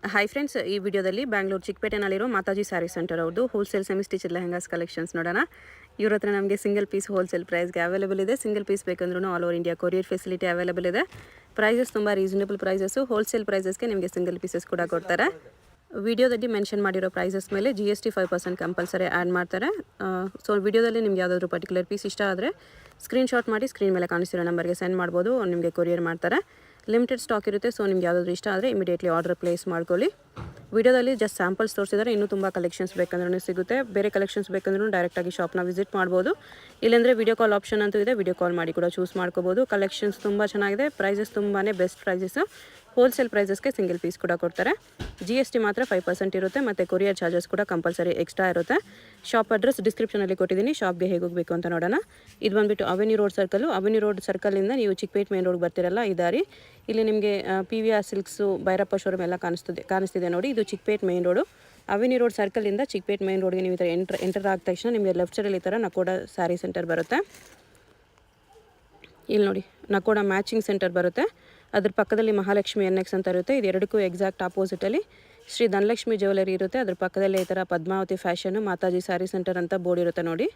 Hi friends, ಈ ವಿಡಿಯೋದಲ್ಲಿ ಬ್ಯಾಂಗ್ಳೂರು ಚಿಕ್ಕಪೇಟೆನಲ್ಲಿರೋ ಮಾತಾಜಿ ಸ್ಯಾರಿ ಸೆಂಟರ್ ಅವ್ರದ್ದು wholesale semi stitch lehengas collections ನೋಡೋಣ. ಇವ್ರ ಹತ್ರ ನಮಗೆ ಸಿಂಗಲ್ ಪೀಸ್ ಹೋಲ್ಸೇಲ್ ಪ್ರೈಸ್ಗೆ ಅವೈಲೇಬಲ್ ಇದೆ. ಸಿಂಗಲ್ ಪೀಸ್ ಬೇಕಂದ್ರೂ all over India courier facility available ಇದೆ. ಪ್ರೈಸಸ್ ತುಂಬ ರೀಸನಬಲ್ ಪ್ರೈಸಸ್ಸು. ಹೋಲ್ಸೇಲ್ ಪ್ರೈಸಸ್ಗೆ ನಿಮಗೆ ಸಿಂಗಲ್ ಪೀಸಸ್ ಕೂಡ ಕೊಡ್ತಾರೆ. ವಿಡಿಯೋದಲ್ಲಿ ಮೆನ್ಷನ್ ಮಾಡಿರೋ ಪ್ರೈಸಸ್ ಮೇಲೆ GST 5% ಕಂಪಲ್ಸರಿ ಆ್ಯಡ್ ಮಾಡ್ತಾರೆ. ಸೊ ವಿಡಿಯೋದಲ್ಲಿ ನಿಮ್ಗೆ ಯಾವುದಾದ್ರೂ ಪರ್ಟಿಕ್ಯುಲರ್ ಪೀಸ್ ಇಷ್ಟ ಆದರೆ ಸ್ಕ್ರೀನ್ಶಾಟ್ ಮಾಡಿ ಸ್ಕ್ರೀನ್ ಮೇಲೆ ಕಾಣಿಸಿರೋ ನಂಬರ್ಗೆ ಸೆಂಡ್ ಮಾಡ್ಬೋದು. ನಿಮಗೆ ಕೊರಿಯರ್ ಮಾಡ್ತಾರೆ. ಲಿಮಿಟೆಡ್ ಸ್ಟಾಕ್ ಇರುತ್ತೆ. ಸೊ ನಿಮ್ಗೆ ಯಾವುದಾದ್ರೂ ಇಷ್ಟ ಆದರೆ ಇಮಿಡಿಯೇಟ್ಲಿ ಆರ್ಡರ್ ಪ್ಲೇಸ್ ಮಾಡ್ಕೊಳ್ಳಿ. ವಿಡಿಯೋದಲ್ಲಿ ಜಸ್ಟ್ ಸ್ಯಾಂಪಲ್ಸ್ ತೋರಿಸಿದ್ದಾರೆ. ಇನ್ನೂ ತುಂಬ ಕಲೆಕ್ಷನ್ಸ್ ಬೇಕಂದ್ರೂ ಸಿಗುತ್ತೆ. ಬೇರೆ ಕಲೆಕ್ಷನ್ಸ್ ಬೇಕಂದ್ರೂ ಡೈರೆಕ್ಟಾಗಿ ಶಾಪ್ನ ವಿಸಿಟ್ ಮಾಡ್ಬೋದು. ಇಲ್ಲಾಂದರೆ ವಿಡಿಯೋ ಕಾಲ್ ಆಪ್ಷನ್ ಅಂತೂ ಇದೆ. ವಿಡಿಯೋ ಕಾಲ್ ಮಾಡಿ ಕೂಡ ಚೂಸ್ ಮಾಡ್ಕೋಬೋದು. ಕಲೆಕ್ಷನ್ಸ್ ತುಂಬ ಚೆನ್ನಾಗಿದೆ. ಪ್ರೈಸಸ್ ತುಂಬಾ ಬೆಸ್ಟ್ ಪ್ರೈಸಸ್ಸು. ಹೋಲ್ಸೇಲ್ ಪ್ರೈಸಸ್ಗೆ ಸಿಂಗಲ್ ಪೀಸ್ ಕೂಡ ಕೊಡ್ತಾರೆ. GST ಮಾತ್ರ 5% ಇರುತ್ತೆ. ಮತ್ತು ಕೊರಿಯರ್ ಚಾರ್ಜಸ್ ಕೂಡ ಕಂಪಲ್ಸರಿ ಎಕ್ಸ್ಟ್ರಾ ಇರುತ್ತೆ. ಶಾಪ್ ಅಡ್ರೆಸ್ ಡಿಸ್ಕ್ರಿಪ್ಷನಲ್ಲಿ ಕೊಟ್ಟಿದ್ದೀನಿ. ಶಾಪ್ಗೆ ಹೇಗೆ ಹೋಗಬೇಕು ಅಂತ ನೋಡೋಣ. ಇದು ಬಂದುಬಿಟ್ಟು avenue road circle. Avenue road ಸರ್ಕಲಿಂದ ನೀವು ಚಿಕ್ಕಪೇಟೆ ಮೇನ್ ರೋಡ್ ಬರ್ತಿರಲ್ಲ, ಈ ದಾರಿ. ಇಲ್ಲಿ ನಿಮಗೆ PVR ಸಿಲ್ಕ್ಸು, ಭೈರಪ್ಪ ಶೋರೂಮ್ ಎಲ್ಲ ಕಾಣಿಸ್ತಿದೆ ನೋಡಿ. ಇದು Chickpet main road. Avenue road ಸರ್ಕಲಿಂದ ಚಿಕ್ಕಪೇಟೆ ಮೇನ್ ರೋಡ್ಗೆ ನೀವು ಈ ಥರ ಎಂಟರ್ ಆದ ತಕ್ಷಣ ನಿಮಗೆ ಲೆಫ್ಟ್ ಸೈಡಲ್ಲಿ ಈ ಥರ ನಕೋಡ ಸ್ಯಾರಿ ಸೆಂಟರ್ ಬರುತ್ತೆ. ಇಲ್ಲಿ ನೋಡಿ, ನಕೋಡ ಮ್ಯಾಚಿಂಗ್ ಸೆಂಟರ್ ಬರುತ್ತೆ. ಅದ್ರ ಪಕ್ಕದಲ್ಲಿ ಮಹಾಲಕ್ಷ್ಮಿ NX ಅಂತ ಇರುತ್ತೆ. ಇದು ಎರಡಕ್ಕೂ ಎಕ್ಸಾಕ್ಟ್ ಆಪೋಸಿಟಲ್ಲಿ ಶ್ರೀ ಧನಲಕ್ಷ್ಮಿ ಜ್ಯುವೆಲರಿ ಇರುತ್ತೆ. ಅದ್ರ ಪಕ್ಕದಲ್ಲಿ ಈ ಥರ ಪದ್ಮಾವತಿ ಫ್ಯಾಷನ್ ಮಾತಾಜಿ ಸ್ಯಾರಿ ಸೆಂಟರ್ ಅಂತ ಬೋರ್ಡ್ ಇರುತ್ತೆ ನೋಡಿ.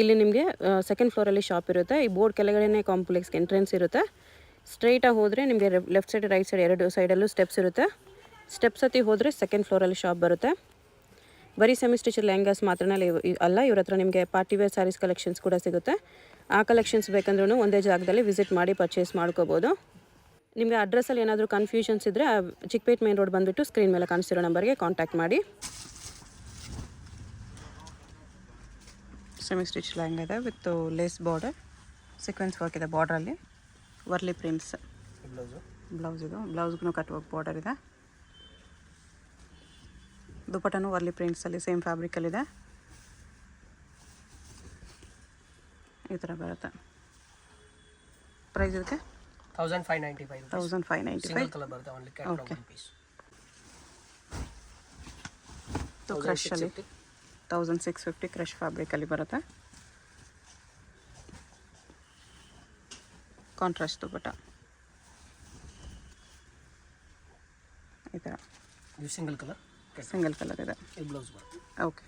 ಇಲ್ಲಿ ನಿಮಗೆ ಸೆಕೆಂಡ್ ಫ್ಲೋರಲ್ಲಿ ಶಾಪ್ ಇರುತ್ತೆ. ಈ ಬೋರ್ಡ್ ಕೆಳಗಡೆನೇ ಕಾಂಪ್ಲೆಕ್ಸ್ಗೆ ಎಂಟ್ರೆನ್ಸ್ ಇರುತ್ತೆ. ಸ್ಟ್ರೈಟಾಗಿ ಹೋದರೆ ನಿಮಗೆ ಲೆಫ್ಟ್ ಸೈಡ್ ರೈಟ್ ಸೈಡ್ ಎರಡು ಸೈಡಲ್ಲೂ ಸ್ಟೆಪ್ಸ್ ಇರುತ್ತೆ. ಸ್ಟೆಪ್ಸ್ ಹತ್ತಿ ಹೋದರೆ ಸೆಕೆಂಡ್ ಫ್ಲೋರಲ್ಲಿ ಶಾಪ್ ಬರುತ್ತೆ. ಬರೀ ಸೆಮಿ ಸ್ಟಿಚ್ ಲೆಹಂಗಾಸ್ ಮಾತ್ರನೇ ಅಲ್ಲ, ಇವ್ರ ಹತ್ರ ನಿಮಗೆ ಪಾರ್ಟಿ ವೇರ್ ಸ್ಯಾರೀಸ್ ಕಲೆಕ್ಷನ್ಸ್ ಕೂಡ ಸಿಗುತ್ತೆ. ಆ ಕಲೆಕ್ಷನ್ಸ್ ಬೇಕಂದ್ರೂ ಒಂದೇ ಜಾಗದಲ್ಲಿ ವಿಸಿಟ್ ಮಾಡಿ ಪರ್ಚೇಸ್ ಮಾಡ್ಕೋಬೋದು. ನಿಮಗೆ ಅಡ್ರೆಸ್ಸಲ್ಲಿ ಏನಾದರೂ ಕನ್ಫ್ಯೂಷನ್ಸ್ ಇದ್ದರೆ ಚಿಕ್ಕಪೇಟೆ ಮೇನ್ ರೋಡ್ ಬಂದುಬಿಟ್ಟು ಸ್ಕ್ರೀನ್ ಮೇಲೆ ಕಾಣಿಸ್ತಿರೋ ನಂಬರ್ಗೆ ಕಾಂಟ್ಯಾಕ್ಟ್ ಮಾಡಿ. ಸೆಮಿ ಸ್ಟಿಚ್ ಲೆಹಂಗಾ ಇದೆ with lace border, sequence work ಇದೆ. ಬಾರ್ಡ್ರಲ್ಲಿ ವರ್ಲಿ ಪ್ರಿಂಟ್ಸ್ ಬ್ಲೌಸ್ ಇದು. ಬ್ಲೌಸ್ಗೂ ಕಟ್ ವರ್ಕ್ ಬಾರ್ಡರ್ ಇದೆ. ದುಪಟ್ಟನು ವರ್ಲಿ ಪ್ರಿಂಟ್ಸಲ್ಲಿ ಸೇಮ್ ಫ್ಯಾಬ್ರಿಕಲ್ಲಿದೆ. ಈ ಥರ ಬರುತ್ತೆ. ಪ್ರೈಸ್ ಇದಕ್ಕೆ 1595 ಕಲರ್ ಬರುತ್ತೆ. Only catalogue one piece. ಕ್ರಶಲ್ಲಿ 1650 ಕ್ರಶ್ ಫ್ಯಾಬ್ರಿಕಲ್ಲಿ ಬರುತ್ತೆ. ಕಾಂಟ್ರಾಸ್ಟ್ ದುಪಟ್ಟ ಈ ಥರ. ಇದು ಸಿಂಗಲ್ ಕಲರ್ ಇದೆ. ಈ ಬ್ಲೌಸ್ ಬರುತ್ತೆ. ಓಕೆ,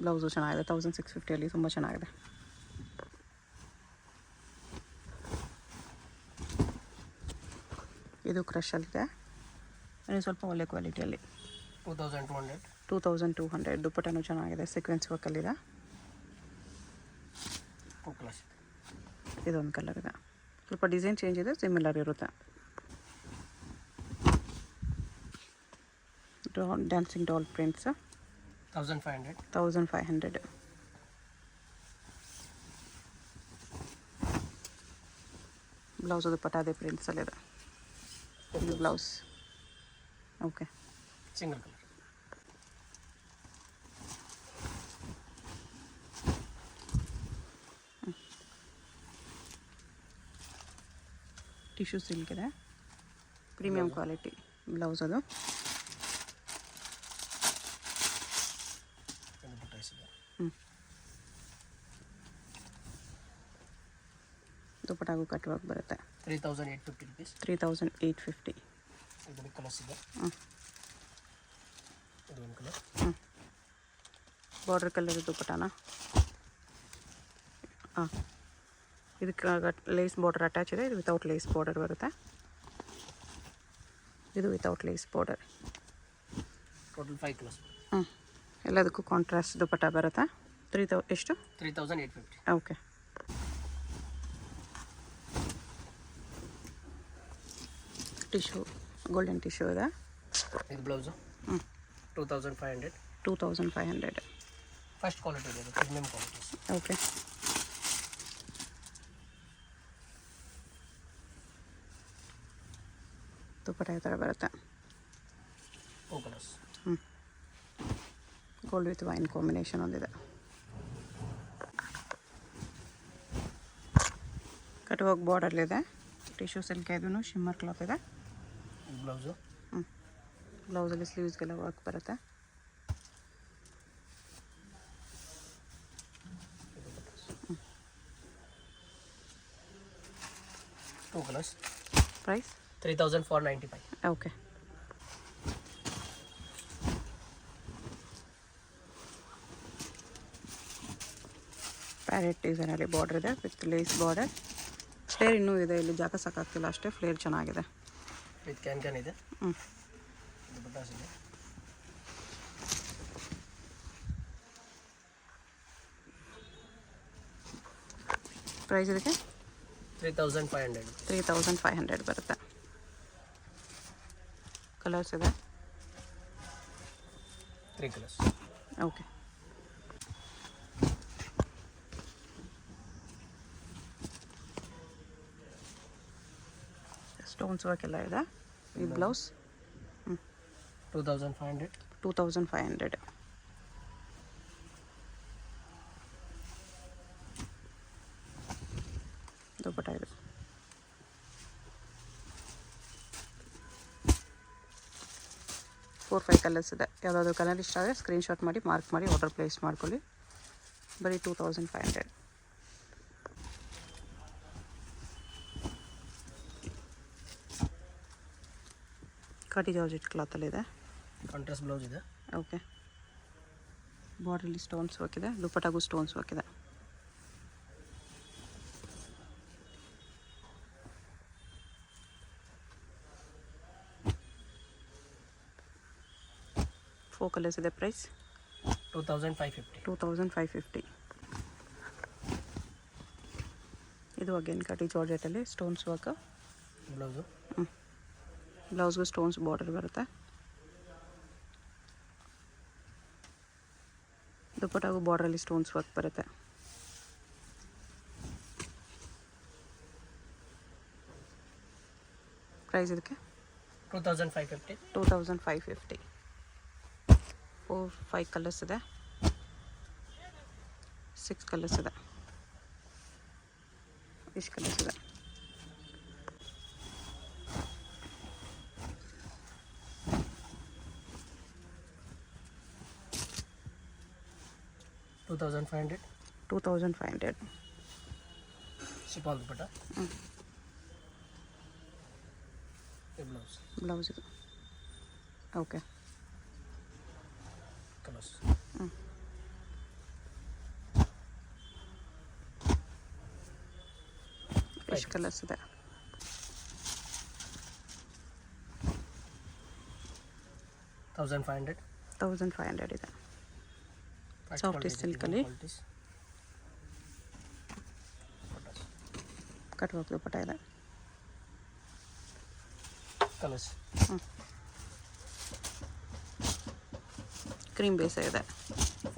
ಬ್ಲೌಸು ಚೆನ್ನಾಗಿದೆ. 1650ಅಲ್ಲಿ ತುಂಬ ಚೆನ್ನಾಗಿದೆ. ಇದು ಕ್ರಶಲ್ಲಿದೆ. ಇನ್ನು ಸ್ವಲ್ಪ ಒಳ್ಳೆ ಕ್ವಾಲಿಟಿಯಲ್ಲಿ 2200. ದುಪ್ಪಟ್ಟನೂ ಚೆನ್ನಾಗಿದೆ. ಸೀಕ್ವೆನ್ಸ್ ವರ್ಕಲ್ಲಿದೆ. ಇದೊಂದು ಕಲರ್ ಇದೆ. ಸ್ವಲ್ಪ ಡಿಸೈನ್ ಚೇಂಜ್ ಇದೆ, ಸಿಮಿಲರ್ ಇರುತ್ತೆ. Dancing doll prints 1500. Blouse dupatta ಅದೇ ಪ್ರಿಂಟ್ಸಲ್ಲಿದೆ. ಇದು blouse. Okay, single colour. Tissue silk ಇದೆ. ಪ್ರೀಮಿಯಂ ಕ್ವಾಲಿಟಿ ಬ್ಲೌಸ್ ಅದು. ದುಪಟ್ಟಾಗೂ ಕಟ್ ವರ್ಕ್ ಬರುತ್ತೆ. 3850 rupees. 3850. ಇದರಲ್ಲಿ ಕಲರ್ಸ್ ಇದೆ. ಇದು ಒಂದು ಕಲರ್. Border colour ದುಪಟ್ಟಾನ. ಇದಕ್ಕೆ ಲೇಸ್ ಬಾರ್ಡರ್ ಅಟ್ಯಾಚ್ ಇದೆ. ಇದು ವಿತೌಟ್ ಲೇಸ್ ಬಾರ್ಡರ್ ಬರುತ್ತೆ. ಇದು without lace border. Total 5 colours. ಎಲ್ಲದಕ್ಕೂ ಕಾಂಟ್ರಾಸ್ಟ್ ದುಪಟ್ಟ ಬರುತ್ತೆ. ಎಷ್ಟು? 3850. ಓಕೆ. ಟಿಶ್ಯೂ, ಗೋಲ್ಡನ್ ಟಿಶ್ಯೂ ಇದೆ. ಇದು ಬ್ಲೌಸು 2500. ಫಸ್ಟ್ ಕ್ವಾಲಿಟಿ ಇದೆ, ಪ್ರೀಮಿಯಂ ಕ್ವಾಲಿಟಿ. ಓಕೆ. ದುಪಟ್ಟ ಈ ಥರ ಬರುತ್ತೆ. 2 colours. Gold with wine combination ಒಂದಿದೆ. ಕಟ್ ವರ್ಕ್ ಬಾರ್ಡರ್ಲಿದೆ. ಟಿಶ್ಯೂ ಸಿಲ್ಕ್ ಇದೂ ಶಿಮ್ಮರ್ ಕ್ಲಾತ್ ಇದೆ. ಬ್ಲೌಸು ಬ್ಲೌಸಲ್ಲಿ ಸ್ಲೀವ್ಸ್ಗೆಲ್ಲ ವರ್ಕ್ ಬರುತ್ತೆ. Two colours. Price 3495. Okay. Parrot ಡಿಸೈನಲ್ಲಿ ಬಾರ್ಡರ್ ಇದೆ ವಿತ್ ಲೇಸ್ ಬಾರ್ಡರ್. ಫ್ಲೇರ್ ಇನ್ನೂ ಇದೆ, ಇಲ್ಲಿ ಜಾಗ ಸಾಕಾಗ್ತಿಲ್ಲ ಅಷ್ಟೇ, ಫ್ಲೇರ್ ಚೆನ್ನಾಗಿದೆ. ವಿತ್ ಕ್ಯಾನ್ ಇದೆ. ಹ್ಞೂ. ದುಪಟ್ಟಾಸ್ ಇದೆ. ಪ್ರೈಸ್ ಇದಕ್ಕೆ 3500. 3500 ಬರುತ್ತೆ. ಕಲರ್ಸ್ ಇದೆ. 3 ಕಲರ್ಸ್. ಓಕೆ. ಸ್ಟೋನ್ಸ್ ವರ್ಕ್ ಎಲ್ಲ ಇದೆ. ಈ ಬ್ಲೌಸ್ 2500. 2500. ದುಪಟ್ಟ ಇದೆ. ಫೋರ್ 5 ಕಲರ್ಸ್ ಇದೆ. ಯಾವುದಾದ್ರು ಕಲರ್ ಇಷ್ಟ ಆದರೆ ಸ್ಕ್ರೀನ್ಶಾಟ್ ಮಾಡಿ ಮಾರ್ಕ್ ಮಾಡಿ ಆರ್ಡರ್ ಪ್ಲೇಸ್ ಮಾಡ್ಕೊಳ್ಳಿ. ಬರೀ 2500. ಕಟಿ ಜಾರ್ಜೆಟ್ ಕ್ಲಾತಲ್ಲಿದೆ. ಕಾಂಟ್ರಾಸ್ಟ್ ಬ್ಲೌಸ್ ಇದೆ. ಓಕೆ. ಬಾರ್ಡ್ರಲ್ಲಿ ಸ್ಟೋನ್ಸ್ ವರ್ಕ್ ಇದೆ, ದುಪಟ್ಟಾಗೂ ಸ್ಟೋನ್ಸ್ ವರ್ಕ್ ಇದೆ. ಫೋರ್ ಕಲರ್ಸ್ ಇದೆ. ಪ್ರೈಸ್ 2550. 2550. ಇದು ಅಗೇನ್ ಕಟಿ ಜಾರ್ಜೆಟಲ್ಲಿ ಸ್ಟೋನ್ಸ್ ವರ್ಕ್. ಬ್ಲೌಸು. ಬ್ಲೌಸ್ಗೂ ಸ್ಟೋನ್ಸ್ ಬಾರ್ಡರ್ ಬರುತ್ತೆ. ದುಪಟ್ಟಾಗೂ ಬಾರ್ಡ್ರಲ್ಲಿ ಸ್ಟೋನ್ಸ್ ವರ್ಕ್ ಬರುತ್ತೆ. ಪ್ರೈಸ್ ಇದಕ್ಕೆ 2550. 2550. 4 5 ಕಲರ್ಸ್ ಇದೆ. 6 ಕಲರ್ಸ್ ಇದೆ. ಇಷ್ಟು ಕಲರ್ಸ್ ಇದೆ. $2,500. 2500. ಶಿಫಾನ್ ದುಪಟ್ಟ. ಬ್ಲೌಸ್. ಬ್ಲೌಸ್ ಇದು. ಓಕೆ. ಕಲರ್ಸ್. ಎಷ್ಟು ಕಲರ್ಸ್ ಇದೆ. $1,500. 1500 ಇದೆ. ಸಾಫ್ಟ್ ಸಿಲ್ಕಲ್ಲಿ ಕಟ್ ವರ್ಕ್ ದುಪಟ್ಟ ಇದೆ. ಕಲರ್ಸ್. ಕ್ರೀಮ್ ಬೇಸ್ ಇದೆ.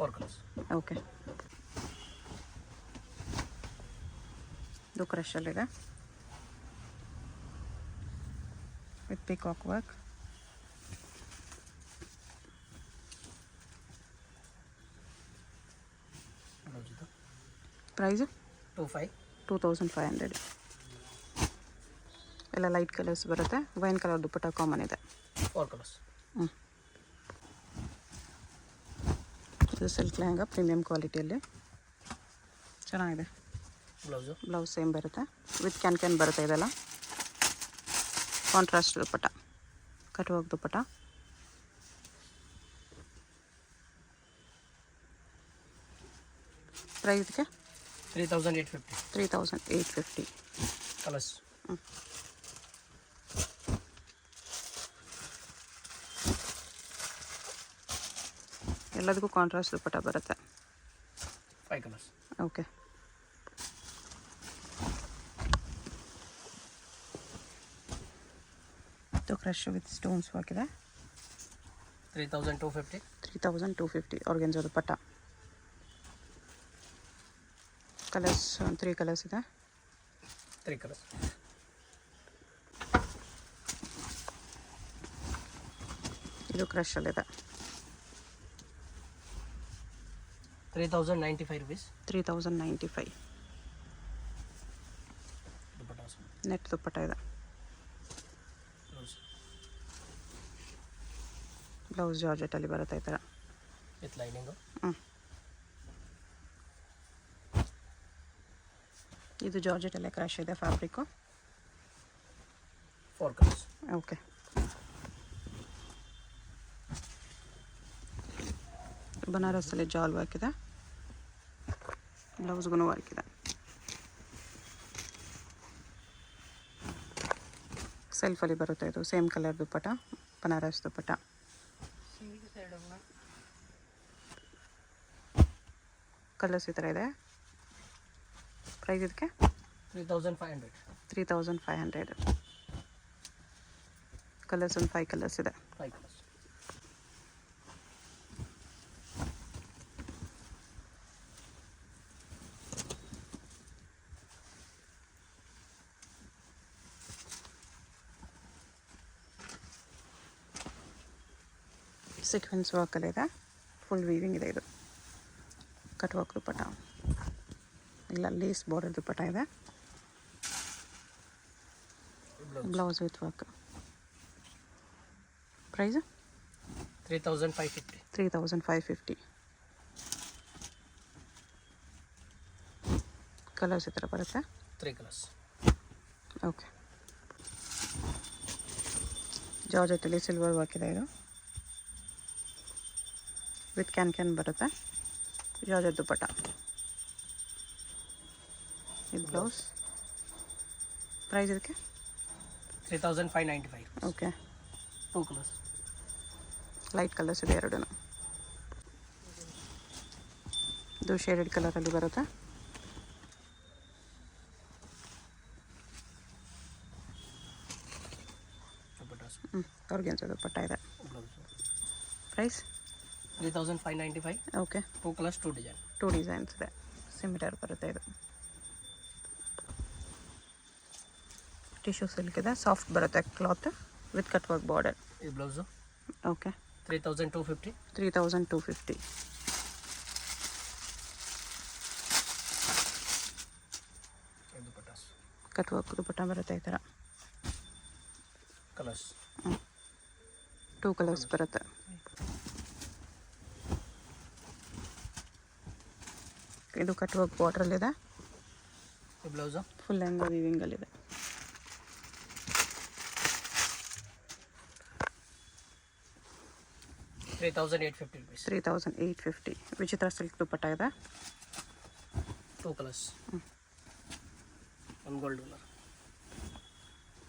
4 ಕಲರ್ಸ್. ಓಕೆ. ಇದು ಕ್ರಶಲ್ಲಿದೆ ವಿತ್ ಪಿಕಾಕ್ ವರ್ಕ್. ಬ್ಲೌಸ್ ಇದು. ಪ್ರೈಸು 2500. ಎಲ್ಲ ಲೈಟ್ ಕಲರ್ಸ್ ಬರುತ್ತೆ. ವೈನ್ ಕಲರ್ ದುಪಟ್ಟ ಕಾಮನ್ ಇದೆ. 4 ಕಲರ್ಸ್. ಇದು ಸಿಲ್ಕ್ ಲೆಹಂಗಾ ಪ್ರೀಮಿಯಂ ಕ್ವಾಲಿಟಿಯಲ್ಲಿ ಚೆನ್ನಾಗಿದೆ. ಬ್ಲೌಸು. ಬ್ಲೌಸ್ ಸೇಮ್ ಬರುತ್ತೆ ವಿತ್ ಕ್ಯಾನ್ ಬರುತ್ತೆ. ಇದೆಲ್ಲ contrast dupatta, cut work dupatta. Price ಇದಕ್ಕೆ 3850. 3850. ಕಲರ್ಸ್. ಎಲ್ಲದಕ್ಕೂ ಕಾಂಟ್ರಾಸ್ಟ್ ದುಪಟ್ಟ ಬರುತ್ತೆ. 5 ಕಲರ್ಸ್. ಓಕೆ. ಇದು ಕ್ರಶ್ ವಿತ್ ಸ್ಟೋನ್ಸ್ ಹಾಕಿದೆ. 3250. 3250. ಆರ್ಗೆನ್ಜಾ ದುಪಟ್ಟ. ಕಲರ್ಸ್ 3 ಕಲರ್ಸ್ ಇದೆ. 3 ಕಲರ್ಸ್. ಇದು ಕ್ರಶಲ್ಲಿದೆ. 3095 rupees. 3095. ದುಪಟ್ಟಾಸ್. ನೆಟ್ ದುಪಟ್ಟ ಇದೆ. ಬ್ಲೌಸ್. ಬ್ಲೌಸ್ ಜಾರ್ಜೆಟಲ್ಲಿ ಬರುತ್ತೆ ಈ ಥರ ವಿತ್ ಲೈನಿಂಗು. ಇದು ಜಾರ್ಜೆಟಲ್ಲೇ ಕ್ರಾಶ್ ಇದೆ ಫ್ಯಾಬ್ರಿಕ್ಕು. 4 colors. ಓಕೆ. ಬನಾರಸ್ಸಲ್ಲಿ ಜಾಲ್ ವರ್ಕ್ ಇದೆ, ಬ್ಲೌಸ್ಗೂ ವರ್ಕ್ ಇದೆ. ಸೆಲ್ಫಲ್ಲಿ ಬರುತ್ತೆ ಇದು, same colour dupatta, Banaras dupatta. Colours ಈ ಥರ ಇದೆ. ಪ್ರೈಸ್ ಇದಕ್ಕೆ 3500. 3500. ಕಲರ್ಸ್ ಒಂದು 5 ಕಲರ್ಸ್ ಇದೆ. 5 colors. ಸೀಕ್ವೆನ್ಸ್ ವರ್ಕಲ್ಲಿ ಇದೆ, ಫುಲ್ ವೀವಿಂಗ್ ಇದೆ. ಇದು ಕಟ್ ವರ್ಕ್ ದುಪ್ಪಟ, ಇಲ್ಲ ಲೇಸ್ ಬಾರ್ಡರ್ ದುಪ್ಪಟ ಇದೆ. Blouse with work. Price 3550. 3550. Colours ಈ ಥರ ಬರುತ್ತೆ. 3 colors. ಓಕೆ. ಜಾರ್ಜೆಟಲ್ಲಿ ಸಿಲ್ವರ್ ವರ್ಕ್ ಇದೆ. ಇದು ವಿತ್ ಕ್ಯಾನ್ ಬರುತ್ತೆ. ಜಾರ್ಜೆಟ್ ದುಪ್ಪಟ. ಇದು ಬ್ಲೌಸ್. ಪ್ರೈಸ್ ಇದಕ್ಕೆ 3595. ಓಕೆ. 2 colors. ಲೈಟ್ ಕಲರ್ಸ್ ಇದೆ ಎರಡೂ. ಇದು ಶೇಡೆಡ್ ಕಲರಲ್ಲಿ ಬರುತ್ತೆ. Dupattas. ಆರ್ಗೆನ್ಸಾ ದುಪ್ಪಟ ಇದೆ. Blouse. Price 3595. Okay. 2 colors, 2 design. 2 designs ಇದೆ. ಸಿಮಿಲರ್ ಬರುತ್ತೆ ಇದು. ಟಿಶ್ಯೂ ಸಿಲ್ಕ್ ಇದೆ, ಸಾಫ್ಟ್ ಬರುತ್ತೆ cloth with cut work border. ಈ blouse okay. 3250. 3250. Dupattas. Cut work dupatta ಬರುತ್ತೆ ಈ ಥರ. ಕಲರ್ಸ್ 2 ಕಲರ್ಸ್ ಬರುತ್ತೆ. ಇದು ಕಟ್ ವರ್ಕ್ ಬಾರ್ಡ್ರಲ್ಲಿದೆ. ಈ ಬ್ಲೌಸು ಫುಲ್ ಲೆಂಗ ವೀವಿಂಗಲ್ಲಿದೆ. ₹3850. 3850. ವಿಚಿತ್ರ ಸಿಲ್ಕ್ ದುಪ್ಪಟ ಇದೆ. 2 colors. ಒಂದು ಗೋಲ್ಡ್ ಕಲರ್.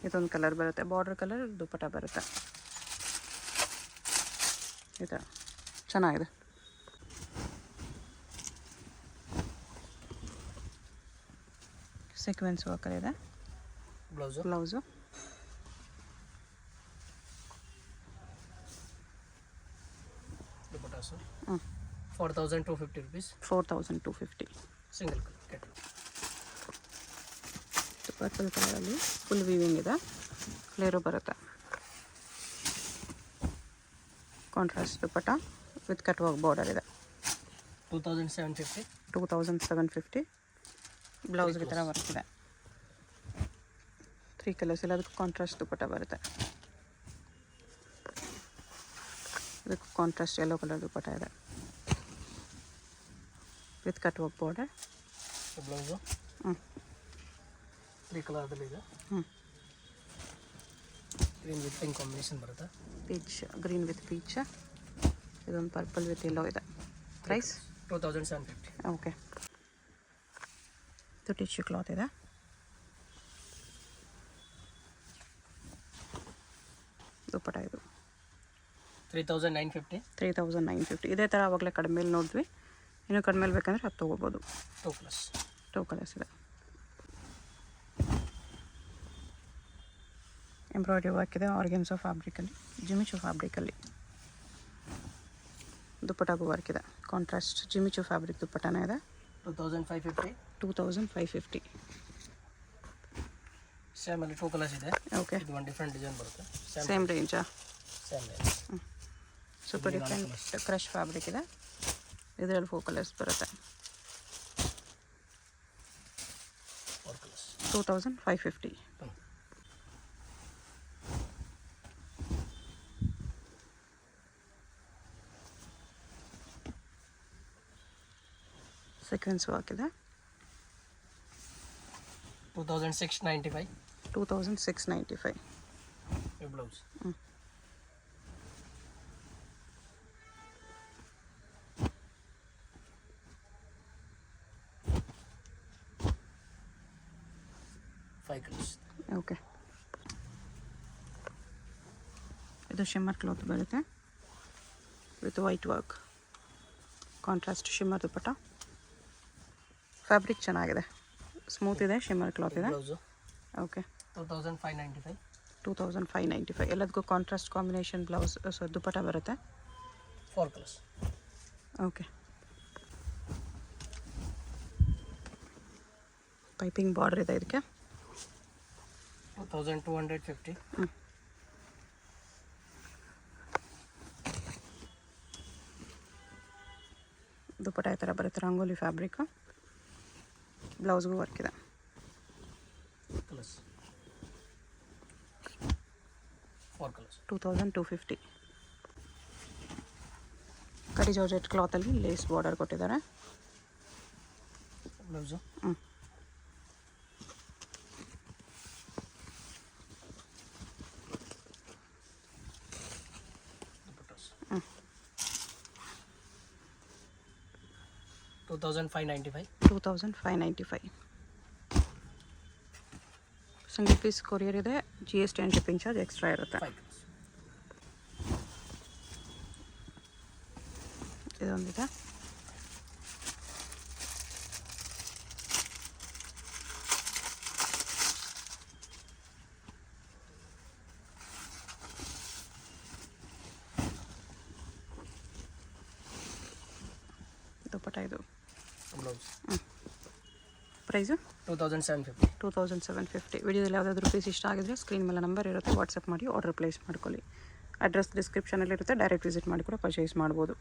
ಇದೊಂದು ಕಲರ್ ಬರುತ್ತೆ, ಬಾರ್ಡರ್ ಕಲರ್ ದುಪ್ಪಟ ಬರುತ್ತೆ. ಈ ಥರ ಚೆನ್ನಾಗಿದೆ. ಸೀಕ್ವೆನ್ಸ್ ವರ್ಕರ್ ಇದೆ. Blouse blouse dupattas 4250 rupees. 4250. Single colour ಕೆಟ್ಟು. ಪರ್ಪಲ್ ಕಲರಲ್ಲಿ ಫುಲ್ ವೀವಿಂಗ್ ಇದೆ, ಫ್ಲೇರು ಬರುತ್ತೆ. Contrast dupatta with cut work border ಇದೆ. 2750. 2750. ಬ್ಲೌಸ್ಗೆ ಥರ ವರ್ಕ್ ಇದೆ. 3 ಕಲರ್ಸ್ ಇಲ್ಲ, ಅದಕ್ಕೆ ಕಾಂಟ್ರಾಸ್ಟ್ ದುಪ್ಪಟ ಬರುತ್ತೆ. ಇದಕ್ಕೆ ಕಾಂಟ್ರಾಸ್ಟ್ ಯೆಲ್ಲೋ ಕಲರ್ ದುಪ್ಪಟ ಇದೆ with cut work border. Blouse 3 ಕಲರ್ದಲ್ಲಿ ಇದೆ. ಗ್ರೀನ್ ವಿತ್ ಪಿಂಕ್ ಕಾಂಬಿನೇಷನ್ ಬರುತ್ತೆ. Peach, green with peach. ಇದೊಂದು ಪರ್ಪಲ್ ವಿತ್ ಯೆಲ್ಲೋ ಇದೆ. ಪ್ರೈಸ್ 2750. ಓಕೆ. ಇದು ಟಿಶ್ಯೂ ಕ್ಲಾತ್ ಇದೆ. ದುಪ್ಪಟ ಇದು 3950. 3950. ಇದೇ ಥರ ಆವಾಗಲೇ ಕಡಿಮೆಲಿ ನೋಡಿದ್ವಿ, ಇನ್ನೂ ಕಡಿಮೆಲಿ ಬೇಕಂದರೆ ಅದು ತೊಗೋಬೋದು. 2 colors. 2 ಕಲರ್ಸ್ ಇದೆ. ಎಂಬ್ರಾಯ್ಡ್ರಿ ವರ್ಕ್ ಇದೆ, ಆರ್ಗೆನ್ಸೋ ಫ್ಯಾಬ್ರಿಕಲ್ಲಿ, ಜಿಮಿಚು ಫ್ಯಾಬ್ರಿಕಲ್ಲಿ. ದುಪ್ಪಟಾಗೂ ವರ್ಕ್ ಇದೆ, ಕಾಂಟ್ರಾಸ್ಟ್ ಜಿಮಿಚು ಫ್ಯಾಬ್ರಿಕ್ ದುಪ್ಪಟನೇ ಇದೆ. 2550. 2550. ಸೇಮ್ ಅಲ್ಲಿ 2 ಕಲರ್ಸ್ ಇದೆ. ಓಕೆ. ಇದು ಒಂದು ಡಿಫ್ರೆಂಟ್ ಡಿಸೈನ್ ಬರುತ್ತೆ. ಸೇಮ್ ರೇಂಜಾ? Same range. Super different crush fabric ಇದೆ. ಇದರಲ್ಲಿ 4 ಕಲರ್ಸ್ ಬರುತ್ತೆ. 4 colors. 2550. ಸೀಕ್ವೆನ್ಸ್ ವರ್ಕ್ ಇದೆ. 2695. 2695. ಬ್ಲೌಸ್. Five colours. ಓಕೆ, ಇದು ಶಿಮ್ಮರ್ ಕ್ಲಾತ್ ಬರುತ್ತೆ with white work, contrast shimmer dupatta. Fabric ಚೆನ್ನಾಗಿದೆ, ಸ್ಮೂತ್ ಇದೆ, ಶಿಮ್ಮರ್ ಕ್ಲಾತ್ ಇದೆ. Blouse okay, 2595. 2595. ಎಲ್ಲದಕ್ಕೂ ಕಾಂಟ್ರಾಸ್ಟ್ ಕಾಂಬಿನೇಷನ್ ಬ್ಲೌಸ್ ದುಪ್ಪಟ್ಟ ಬರುತ್ತೆ. 4 ಕಲರ್ಸ್. ಓಕೆ, ಪೈಪಿಂಗ್ ಬಾರ್ಡರ್ ಇದೆ ಇದಕ್ಕೆ. 2250. ದುಪ್ಪಟ್ಟ ಈ ಥರ ಬರುತ್ತೆ, ರಂಗೋಲಿ ಫ್ಯಾಬ್ರಿಕ್. ಬ್ಲೌಸ್ಗೂ ವರ್ಕ್ ಇದೆ. Colours 4 colours. 2250. ಕಡಿ ಜಾರ್ಜೆಟ್ ಕ್ಲಾತಲ್ಲಿ ಲೇಸ್ ಬಾರ್ಡರ್ ಕೊಟ್ಟಿದ್ದಾರೆ. Blouse dupattas. 2595. 2595. Single piece courier ಇದೆ, GST and shipping charge extra ಇರುತ್ತೆ. 5 ಕಲರ್ಸ್. ಇದೊಂದಿದೆ. ದುಪ್ಪಟ್ಟ ಇದು. Blouse price 2750. 2750. ವಿಡಿಯೋದಲ್ಲಿ ಯಾವುದಾದ್ರೂ ಪೀಸ್ ಇಷ್ಟ ಆಗಿದ್ರೆ ಸ್ಕ್ರೀನ್ ಮೇಲೆ ನಂಬರ್ ಇರುತ್ತೆ, ವಾಟ್ಸಪ್ ಮಾಡಿ ಆರ್ಡರ್ ಪ್ಲೇಸ್ ಮಾಡ್ಕೊಳ್ಳಿ. ಅಡ್ರೆಸ್ ಡಿಸ್ಕ್ರಿಪ್ಷನಲ್ಲಿರುತ್ತೆ, ಡೈರೆಕ್ಟ್ ವಿಸಿಟ್ ಮಾಡಿ ಕೂಡ ಪರ್ಚೇಸ್ ಮಾಡ್ಬೋದು.